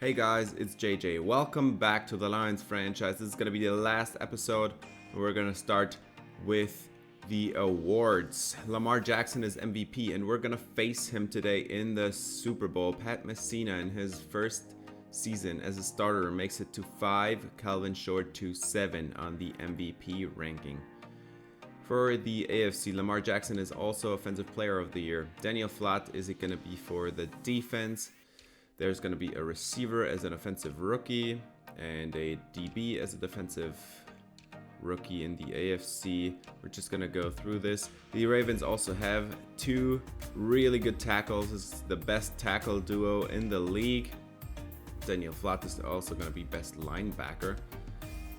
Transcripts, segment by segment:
Hey guys, it's JJ. Welcome back to the Lions franchise. This is going to be the last episode. We're going to start with the awards. Lamar Jackson is MVP, and we're going to face him today in the Super Bowl. Pat Messina, in his first season as a starter, makes it to 5. Calvin Short to 7 on the MVP ranking. For the AFC, Lamar Jackson is also Offensive Player of the Year. Daniel Flatt is it going to be for the defense. There's going to be a receiver as an offensive rookie and a DB as a defensive rookie in the AFC. We're just going to go through this. The Ravens also have 2 really good tackles. This is the best tackle duo in the league. Daniel Flatt is also going to be best linebacker.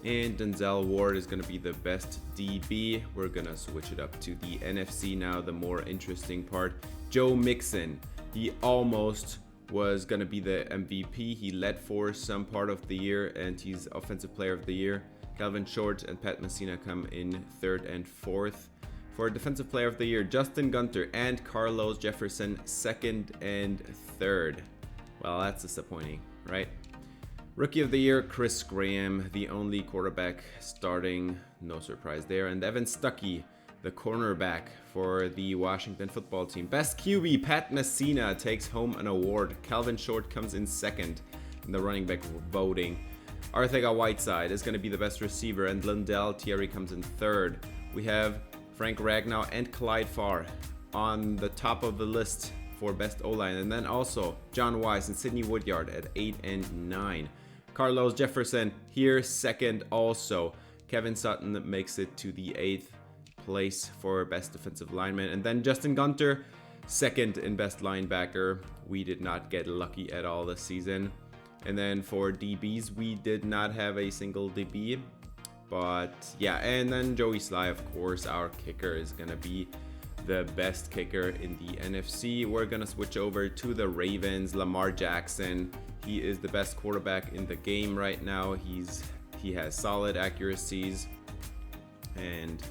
And Denzel Ward is going to be the best DB. We're going to switch it up to the NFC now, the more interesting part. Joe Mixon, he almost was going to be the MVP. He led for some part of the year, and he's Offensive Player of the Year. Calvin Short and Pat Messina come in 3rd and 4th. For Defensive Player of the Year, Justin Gunter and Carlos Jefferson 2nd and 3rd. Well, that's disappointing, right? Rookie of the Year, Chris Graham, the only quarterback starting. No surprise there. And Devin, the cornerback for the Washington football team. Best QB, Pat Messina takes home an award. Calvin Short comes in 2nd in the running back voting. Arcega-Whiteside is going to be the best receiver, and Lindell Thierry comes in 3rd. We have Frank Ragnow and Clyde Farr on the top of the list for best O-line, and then also John Wise and Sidney Woodyard at 8 and 9. Carlos Jefferson here 2nd also. Kevin Sutton makes it to the 8th place for best defensive lineman, and then Justin Gunter 2nd in best linebacker. We did not get lucky at all this season. And then for DBs, we did not have a single DB, but yeah. And then Joey Sly, of course, our kicker, is gonna be the best kicker in the NFC. We're gonna switch over to the Ravens. Lamar Jackson, he is the best quarterback in the game right now. He has solid accuracies, and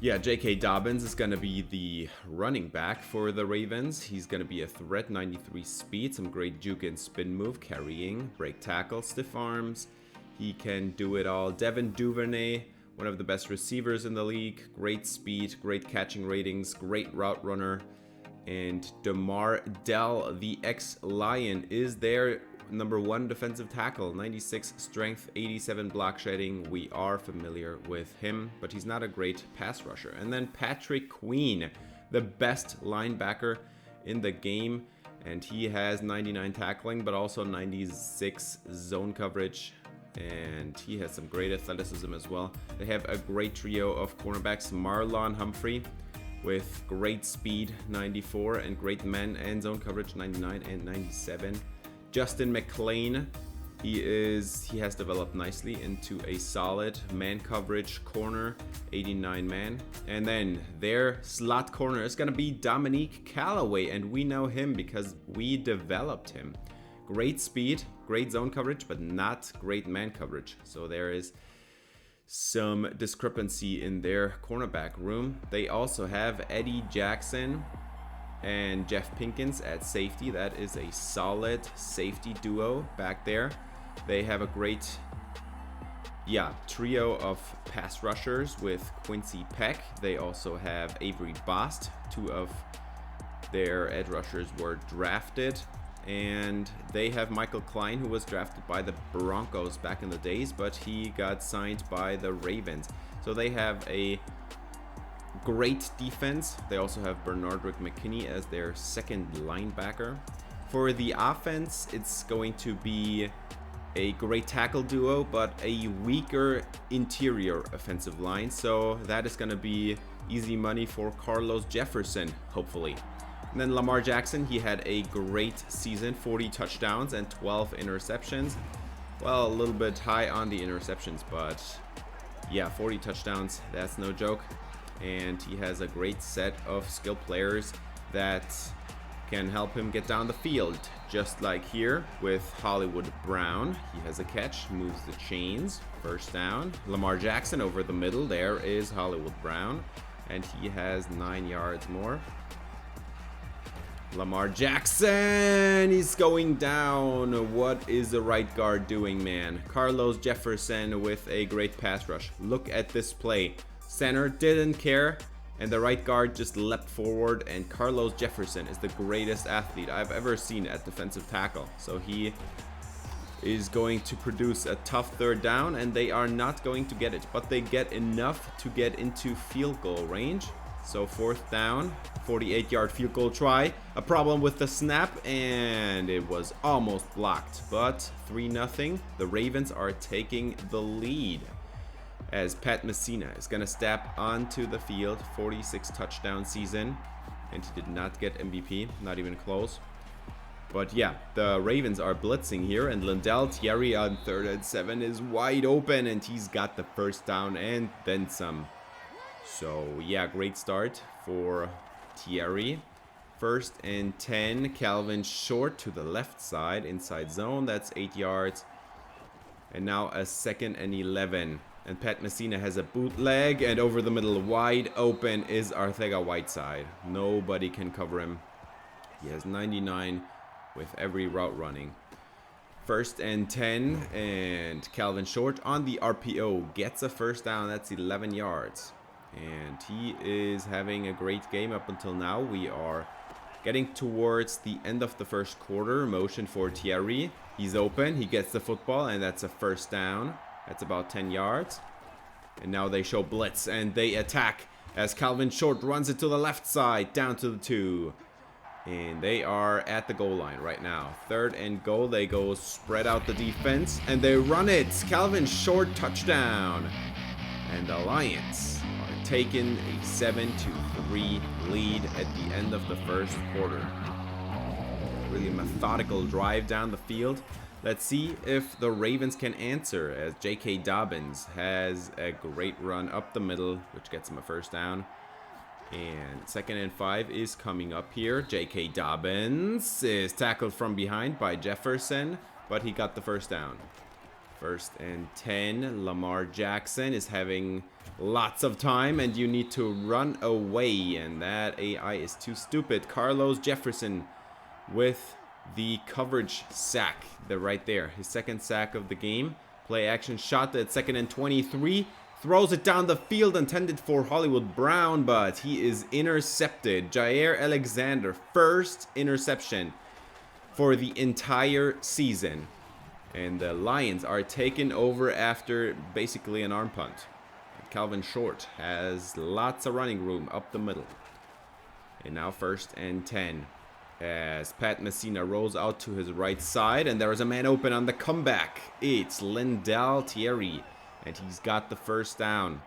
yeah, JK Dobbins is going to be the running back for the Ravens. He's going to be a threat, 93 speed, some great juke and spin move, carrying, break tackle, stiff arms. He can do it all. Devin Duvernay, one of the best receivers in the league, great speed, great catching ratings, great route runner. And DeMar Dell, the ex-Lion, is their number 1 defensive tackle, 96 strength, 87 block shedding. We are familiar with him, but he's not a great pass rusher. And then Patrick Queen, the best linebacker in the game, and he has 99 tackling, but also 96 zone coverage, and he has some great athleticism as well. They have a great trio of cornerbacks: Marlon Humphrey with great speed, 94, and great man and zone coverage, 99 and 97. Justin McClain, he has developed nicely into a solid man coverage corner, 89 man. And then their slot corner is going to be Dominique Callaway, and we know him because we developed him. Great speed, great zone coverage, but not great man coverage. So there is some discrepancy in their cornerback room. They also have Eddie Jackson and Jeff Pinkins at safety. That is a solid safety duo back there. They have a great trio of pass rushers with Quincy Peck. They also have Avery Bost. 2 of their edge rushers were drafted. And they have Michael Klein, who was drafted by the Broncos back in the days, but he got signed by the Ravens. So they have a great defense. They also have Bernardrick McKinney as their 2nd linebacker. For the offense, it's going to be a great tackle duo, but a weaker interior offensive line. So that is going to be easy money for Carlos Jefferson, hopefully. And then Lamar Jackson, he had a great season, 40 touchdowns and 12 interceptions. Well, a little bit high on the interceptions, but yeah, 40 touchdowns, that's no joke. And he has a great set of skill players that can help him get down the field. Just like here with Hollywood Brown. He has a catch, moves the chains, 1st down. Lamar Jackson over the middle, there is Hollywood Brown, and he has 9 yards more. Lamar Jackson, he's going down. What is the right guard doing, man? Carlos Jefferson with a great pass rush. Look at this play. Center didn't care, and the right guard just leapt forward, and Carlos Jefferson is the greatest athlete I've ever seen at defensive tackle. So he is going to produce a tough third down, and they are not going to get it, but they get enough to get into field goal range. So fourth down, 48-yard field goal try. A problem with the snap, and it was almost blocked, but 3-0. The Ravens are taking the lead as Pat Messina is going to step onto the field. 46 touchdown season, and he did not get MVP, not even close. But yeah, the Ravens are blitzing here, and Lindell Thierry on 3rd and 7 is wide open, and he's got the first down and then some. So yeah, great start for Thierry. 1st and 10, Calvin short to the left side, inside zone, that's 8 yards. And now a 2nd and 11. And Pat Messina has a bootleg, and over the middle, wide open, is Arcega-Whiteside. Nobody can cover him. He has 99 with every route running. 1st and 10, and Calvin short on the RPO gets a first down. That's 11 yards. And he is having a great game up until now. We are getting towards the end of the first quarter. Motion for Thierry. He's open. He gets the football, and that's a first down. That's about 10 yards. And now they show blitz, and they attack as Calvin Short runs it to the left side, down to the 2. And they are at the goal line right now. 3rd and goal. They go spread out the defense, and they run it. Calvin Short touchdown. And the Lions are taking a 7-3 lead at the end of the first quarter. Really methodical drive down the field. Let's see if the Ravens can answer, as JK Dobbins has a great run up the middle, which gets him a first down. And 2nd and 5 is coming up here. JK Dobbins is tackled from behind by Jefferson, but he got the first down. 1st and 10, Lamar Jackson is having lots of time, and you need to run away, and that AI is too stupid. Carlos Jefferson with the coverage sack. They're right there. His 2nd sack of the game. Play action shot at 2nd and 23. Throws it down the field, intended for Hollywood Brown, but he is intercepted. Jair Alexander, 1st interception for the entire season. And the Lions are taken over after basically an arm punt. Calvin Short has lots of running room up the middle. And now 1st and 10. As Pat Messina rolls out to his right side, and there is a man open on the comeback. It's Lindell Thierry, and he's got the first down.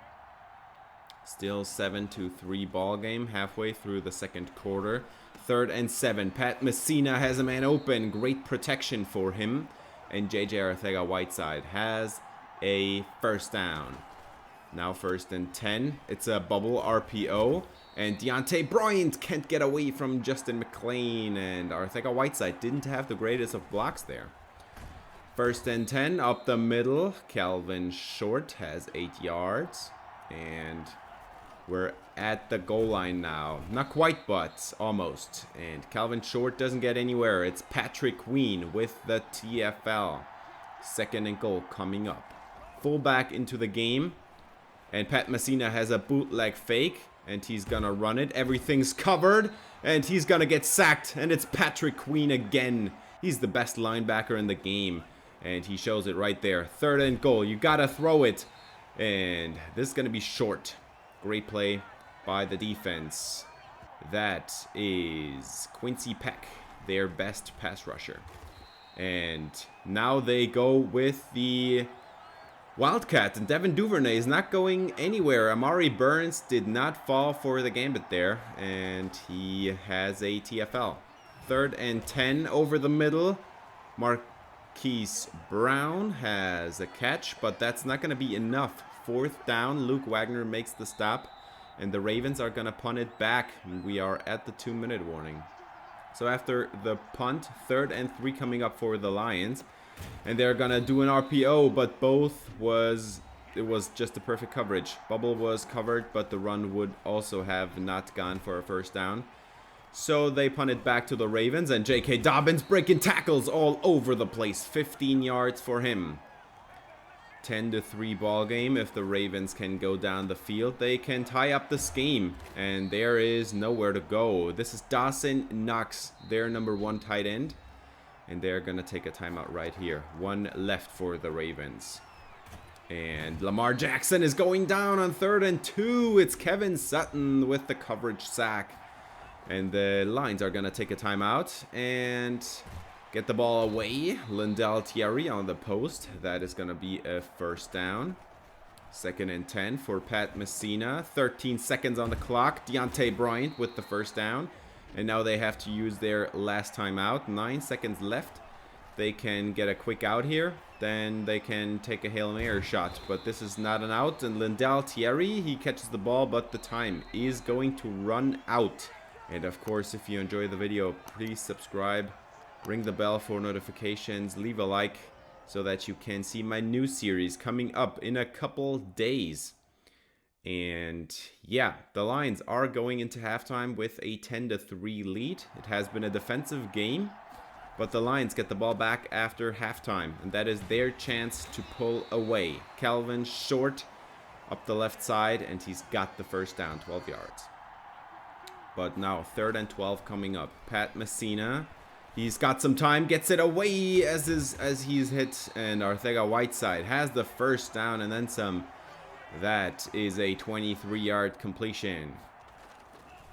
Still 7-3 ball game halfway through the second quarter. 3rd and 7. Pat Messina has a man open. Great protection for him. And JJ Arcega-Whiteside has a first down. Now 1st and 10. It's a bubble RPO. And Deontay Bryant can't get away from Justin McClain. And Arcega-Whiteside didn't have the greatest of blocks there. 1st and 10 up the middle. Calvin Short has 8 yards. And we're at the goal line now. Not quite, but almost. And Calvin Short doesn't get anywhere. It's Patrick Queen with the TFL. 2nd and goal coming up. Fullback into the game. And Pat Messina has a bootleg fake. And he's gonna run it. Everything's covered. And he's gonna get sacked. And it's Patrick Queen again. He's the best linebacker in the game. And he shows it right there. 3rd and goal. You gotta throw it. And this is gonna be short. Great play by the defense. That is Quincy Peck, their best pass rusher. And now they go with the Wildcat, and Devin Duvernay is not going anywhere. Amari Burns did not fall for the gambit there, and he has a TFL. 3rd and 10 over the middle. Marquise Brown has a catch, but that's not going to be enough. 4th down, Luke Wagner makes the stop, and the Ravens are going to punt it back. We are at the 2-minute warning. So after the punt, 3rd and 3 coming up for the Lions. And they're gonna do an RPO, but it was just the perfect coverage. Bubble was covered, but the run would also have not gone for a first down. So they punt it back to the Ravens, and JK Dobbins breaking tackles all over the place. 15 yards for him. 10-3 ball game. If the Ravens can go down the field, they can tie up this game. And there is nowhere to go. This is Dawson Knox, their #1 tight end. And they're going to take a timeout right here. 1 left for the Ravens. And Lamar Jackson is going down on 3rd and 2. It's Kevin Sutton with the coverage sack. And the Lions are going to take a timeout and get the ball away. Lindell Thierry on the post. That is going to be a 1st down. 2nd and 10 for Pat Messina. 13 seconds on the clock. Deontay Bryant with the 1st down. And now they have to use their last timeout. 9 seconds left. They can get a quick out here. Then they can take a Hail Mary shot. But this is not an out. And Lindell Thierry, he catches the ball, but the time is going to run out. And of course, if you enjoy the video, please subscribe, ring the bell for notifications, leave a like so that you can see my new series coming up in a couple days. And yeah, the Lions are going into halftime with a 10-3 lead. It has been a defensive game, but the Lions get the ball back after halftime, and that is their chance to pull away. Calvin short up the left side, and he's got the 1st down, 12 yards. But now 3rd and 12 coming up. Pat Messina, he's got some time, gets it away as he's hit, and Arcega-Whiteside has the 1st down and then some. That is a 23-yard completion.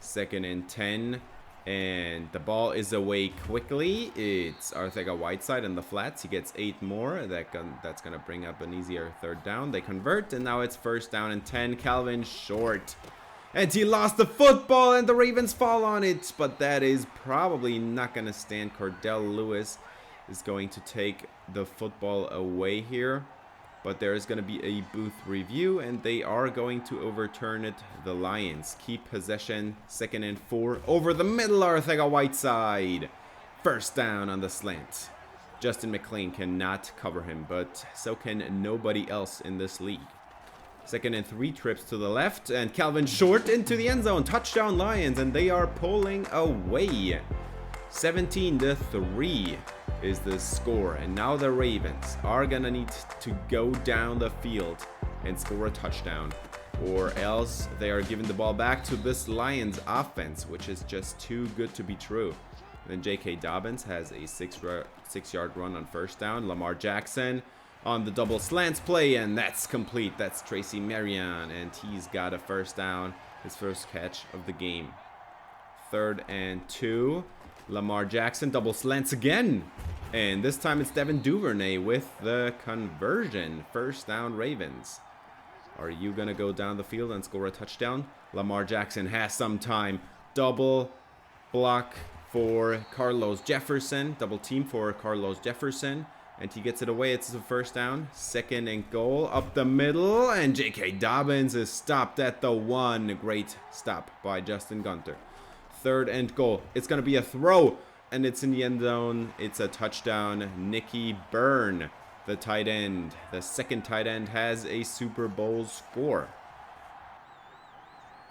2nd and 10, and the ball is away quickly. It's Arcega-Whiteside in the flats. He gets 8 more. That's gonna bring up an easier 3rd down. They convert, and now it's 1st down and 10. Calvin short. And he lost the football, and the Ravens fall on it. But that is probably not going to stand. Cordell Lewis is going to take the football away here. But there is going to be a booth review, and they are going to overturn it. The Lions keep possession. 2nd and 4. Over the middle, Arcega-Whiteside. 1st down on the slant. Justin McClain cannot cover him, but so can nobody else in this league. 2nd and 3, trips to the left, and Calvin short into the end zone. Touchdown Lions, and they are pulling away. 17-3 is the score, and now the Ravens are gonna need to go down the field and score a touchdown, or else they are giving the ball back to this Lions offense, which is just too good to be true. Then JK Dobbins has a 6-yard run on 1st down. Lamar Jackson on the double slants play, and that's complete. That's Tracy Marion, and he's got a 1st down, his 1st catch of the game. 3rd and 2. Lamar Jackson double slants again, and this time it's Devin Duvernay with the conversion. 1st down Ravens. Are you gonna go down the field and score a touchdown? Lamar Jackson has some time. Double block for Carlos Jefferson. Double team for Carlos Jefferson. And he gets it away. It's a 1st down. 2nd and goal up the middle. And JK Dobbins is stopped at the 1. Great stop by Justin Gunter. 3rd and goal. It's going to be a throw. And it's in the end zone. It's a touchdown. Nicky Byrne, the tight end. The 2nd tight end has a Super Bowl score.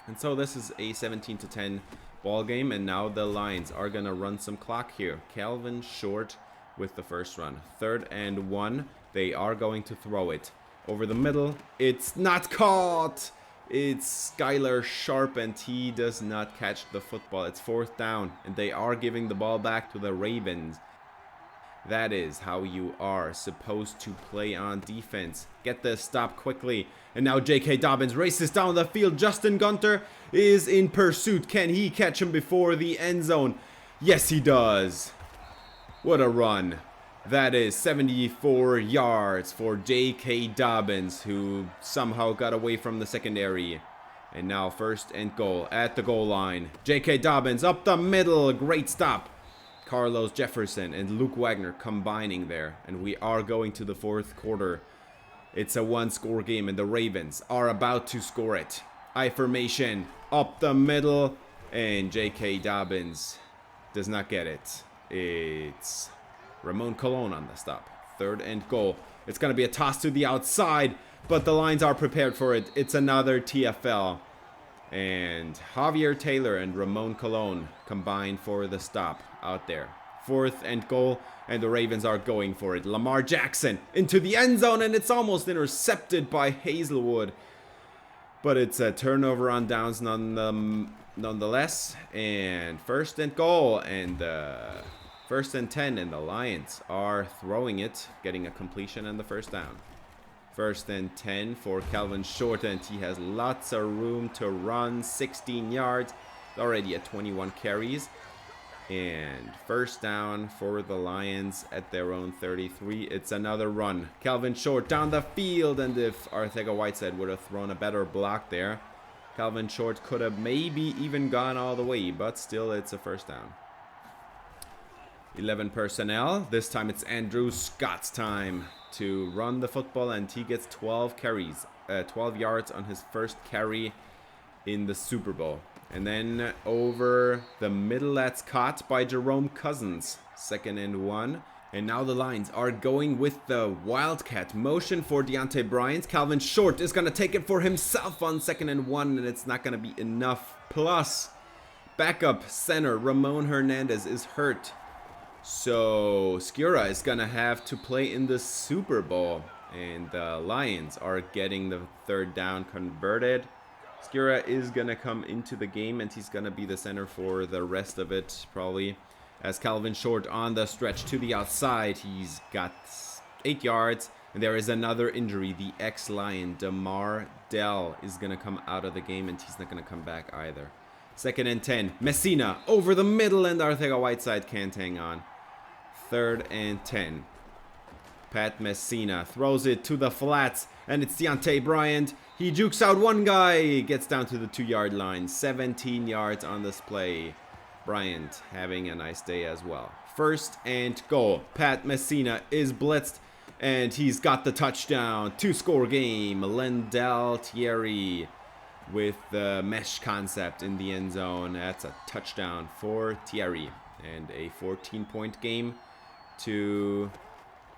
And so this is a 17-10 ball game. And now the Lions are going to run some clock here. Calvin short with the 1st run. 3rd and 1. They are going to throw it over the middle. It's not caught. It's Skylar Sharp, and he does not catch the football. It's 4th down, and they are giving the ball back to the Ravens. That is how you are supposed to play on defense. Get the stop quickly. And now JK Dobbins races down the field. Justin Gunter is in pursuit. Can he catch him before the end zone? Yes, he does. What a run. That is 74 yards for JK Dobbins, who somehow got away from the secondary. And now 1st and goal at the goal line. JK Dobbins up the middle. Great stop. Carlos Jefferson and Luke Wagner combining there. And we are going to the 4th quarter. It's a 1-score game, and the Ravens are about to score it. I formation up the middle, and JK Dobbins does not get it. It's Ramon Colon on the stop. 3rd and goal. It's going to be a toss to the outside, but the Lions are prepared for it. It's another TFL. And Javier Taylor and Ramon Colon combined for the stop out there. 4th and goal, and the Ravens are going for it. Lamar Jackson into the end zone, and it's almost intercepted by Hazelwood. But it's a turnover on downs nonetheless. And 1st and goal, and 1st and 10, and the Lions are throwing it, getting a completion and the first down. 1st and 10 for Calvin Short, and he has lots of room to run. 16 yards, already at 21 carries. And first down for the Lions at their own 33. It's another run. Calvin Short down the field, and if Arcega-Whiteside would have thrown a better block there, Calvin Short could have maybe even gone all the way, but still it's a first down. 11 personnel. This time it's Andrew Scott's time to run the football, and he gets 12 carries, 12 yards on his first carry in the Super Bowl. And then over the middle, that's caught by Jerome Cousins. 2nd and 1. And now the Lions are going with the Wildcat motion for Deontay Bryant. Calvin Short is going to take it for himself on 2nd and 1, and it's not going to be enough. Plus, backup center Ramon Hernandez is hurt. So Skura is going to have to play in the Super Bowl. And the Lions are getting the 3rd down converted. Skura is going to come into the game, and he's going to be the center for the rest of it, probably. As Calvin Short on the stretch to the outside, he's got 8 yards. And there is another injury. The ex-Lion, Damar Dell, is going to come out of the game, and he's not going to come back either. 2nd and 10. Messina over the middle, and Arcega-Whiteside can't hang on. 3rd and 10. Pat Messina throws it to the flats, and it's Deontay Bryant. He jukes out one guy, gets down to the 2-yard line. 17 yards on this play. Bryant having a nice day as well. 1st and goal. Pat Messina is blitzed, and he's got the touchdown. 2-score game. Lendell Thierry with the mesh concept in the end zone. That's a touchdown for Thierry. And a 14-point game to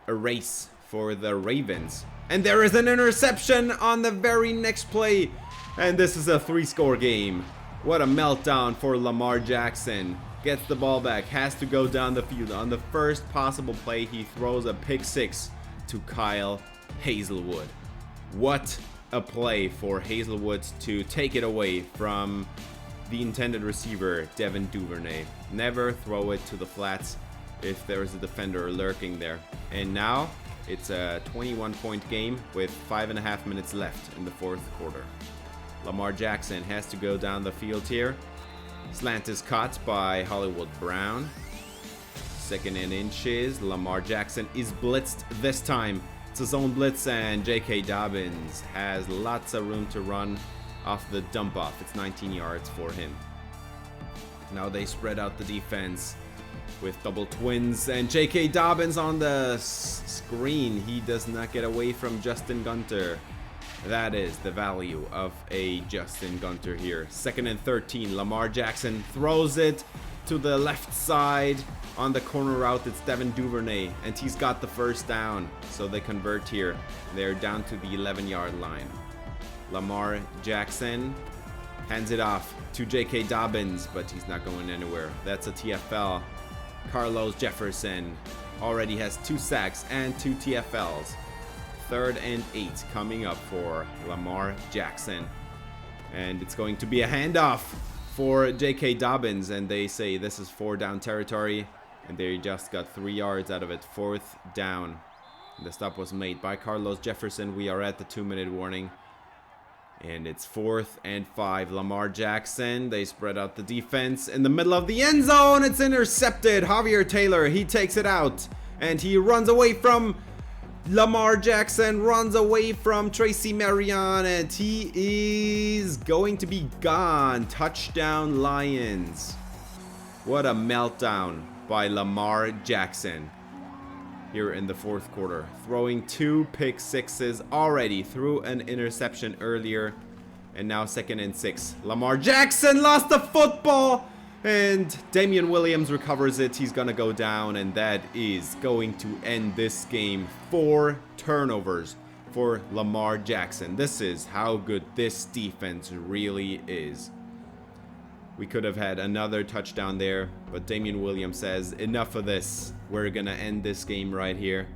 erase for the Ravens. And there is an interception on the very next play. And this is a 3-score game. What a meltdown for Lamar Jackson. Gets the ball back, has to go down the field. On the first possible play, he throws a pick 6 to Kyle Hazelwood. What a play for Hazelwood to take it away from the intended receiver, Devin Duvernay. Never throw it to the flats if there is a defender lurking there. And now it's a 21-point game with 5.5 minutes left in the 4th quarter. Lamar Jackson has to go down the field here. Slant is caught by Hollywood Brown. 2nd and inches. Lamar Jackson is blitzed this time. It's a zone blitz, and JK Dobbins has lots of room to run off the dump off. It's 19 yards for him. Now they spread out the defense with double twins, and JK Dobbins on the screen. He does not get away from Justin Gunter. That is the value of a Justin Gunter here. 2nd and 13. Lamar Jackson throws it to the left side. On the corner route, it's Devin Duvernay, and he's got the first down. So they convert here. They're down to the 11-yard line. Lamar Jackson hands it off to JK Dobbins, but he's not going anywhere. That's a TFL. Carlos Jefferson already has 2 sacks and 2 TFLs. 3rd and 8 coming up for Lamar Jackson. And it's going to be a handoff for JK Dobbins, and they say this is 4-down territory, and they just got 3 yards out of it. 4th down. The stop was made by Carlos Jefferson. We are at the 2-minute warning. And it's 4th and 5. Lamar Jackson, they spread out the defense in the middle of the end zone. It's intercepted. Javier Taylor, he takes it out, and he runs away from Lamar Jackson, runs away from Tracy Marion, and he is going to be gone. Touchdown Lions. What a meltdown by Lamar Jackson here in the 4th quarter. Throwing 2 pick 6s already, threw an interception earlier, and now 2nd and 6. Lamar Jackson lost the football, and Damian Williams recovers it. He's gonna go down, and that is going to end this game. 4 turnovers for Lamar Jackson. This is how good this defense really is. We could have had another touchdown there, but Damian Williams says, enough of this. We're gonna end this game right here.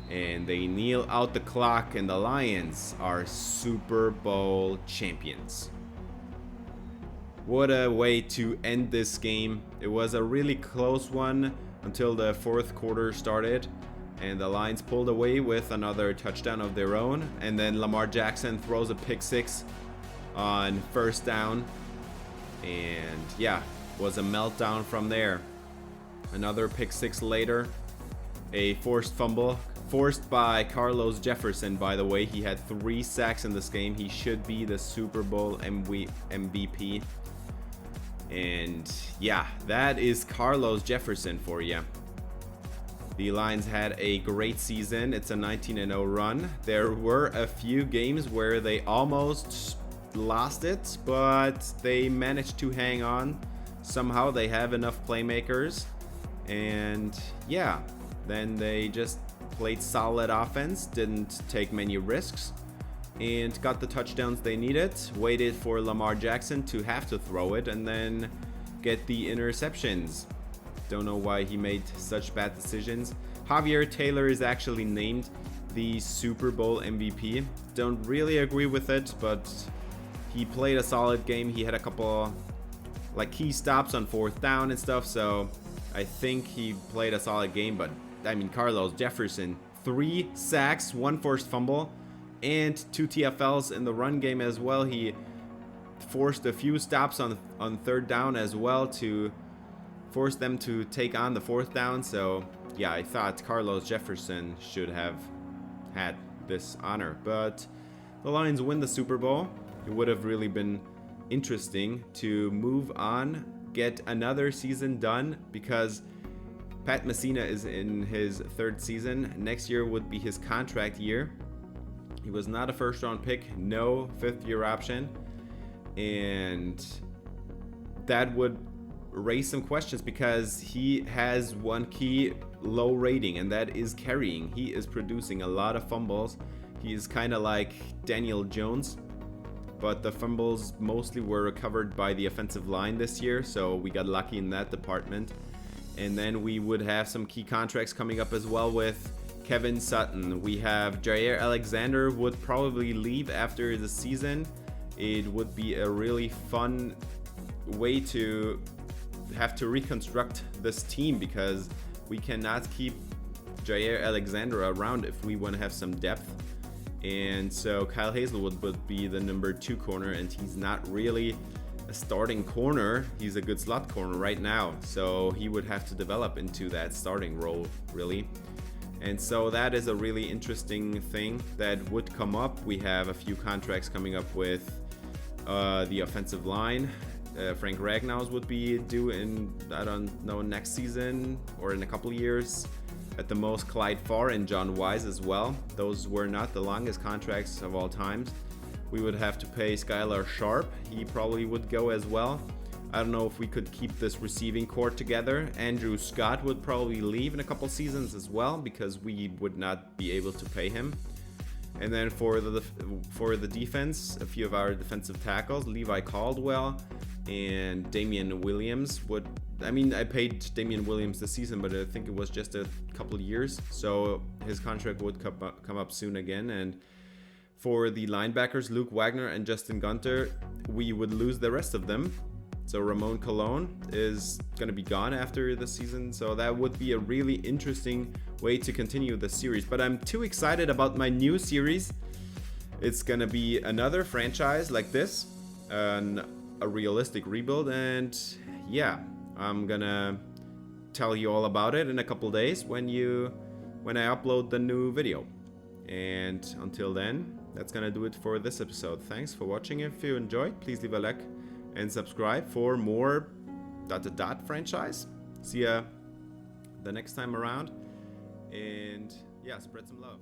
And they kneel out the clock, and the Lions are Super Bowl champions. What a way to end this game. It was a really close one until the fourth quarter started, and the Lions pulled away with another touchdown of their own, and then Lamar Jackson throws a pick six on first down, and yeah, was a meltdown from there. Another pick six later, a forced fumble, forced by Carlos Jefferson, by the way. He had 3 sacks in this game. He should be the Super Bowl MVP. And yeah, that is Carlos Jefferson for you. The Lions had a great season. It's a 19-0 run. There were a few games where they almost lost it, but they managed to hang on. Somehow they have enough playmakers. And yeah, then they just played solid offense, didn't take many risks, and got the touchdowns they needed. Waited for Lamar Jackson to have to throw it and then get the interceptions. Don't know why he made such bad decisions. Javier Taylor is actually named the Super Bowl MVP. Don't really agree with it, but he played a solid game. He had a couple like key stops on fourth down and stuff, so I think he played a solid game. But I mean, Carlos Jefferson, 3 sacks, 1 forced fumble, and 2 TFLs in the run game as well. He forced a few stops on third down as well to force them to take on the fourth down. So yeah, I thought Carlos Jefferson should have had this honor, but the Lions win the Super Bowl. It would have really been interesting to move on, get another season done, because Pat Messina is in his 3rd season. Next year would be his contract year. He was not a first-round pick, no 5th-year option, and that would raise some questions because he has one key low rating, and that is carrying. He is producing a lot of fumbles. He is kind of like Daniel Jones, but the fumbles mostly were recovered by the offensive line this year, so we got lucky in that department. And then we would have some key contracts coming up as well with Kevin Sutton. We have Jair Alexander would probably leave after the season. It would be a really fun way to have to reconstruct this team, because we cannot keep Jair Alexander around if we want to have some depth. And so Kyle Hazelwood would be the number 2 corner, and he's not really a starting corner. He's a good slot corner right now, so he would have to develop into that starting role, really. And so that is a really interesting thing that would come up. We have a few contracts coming up with the offensive line. Frank Ragnows would be due in, I don't know, next season or in a couple years. At the most, Clyde Farr and John Wise as well. Those were not the longest contracts of all times. We would have to pay Skylar Sharp. He probably would go as well. I don't know if we could keep this receiving core together. Andrew Scott would probably leave in a couple seasons as well, because we would not be able to pay him. And then for the defense, a few of our defensive tackles, Levi Caldwell and Damian Williams would, I mean, I paid Damian Williams this season, but I think it was just a couple of years, so his contract would come up soon again. And for the linebackers, Luke Wagner and Justin Gunter, we would lose the rest of them. So Ramon Colon is going to be gone after the season, so that would be a really interesting way to continue the series. But I'm too excited about my new series. It's going to be another franchise like this, a realistic rebuild, and yeah, I'm gonna tell you all about it in a couple days when I upload the new video. And until then, that's gonna do it for this episode. Thanks for watching. If you enjoyed, please leave a like and subscribe for more ... franchise. See ya the next time around, and yeah, spread some love.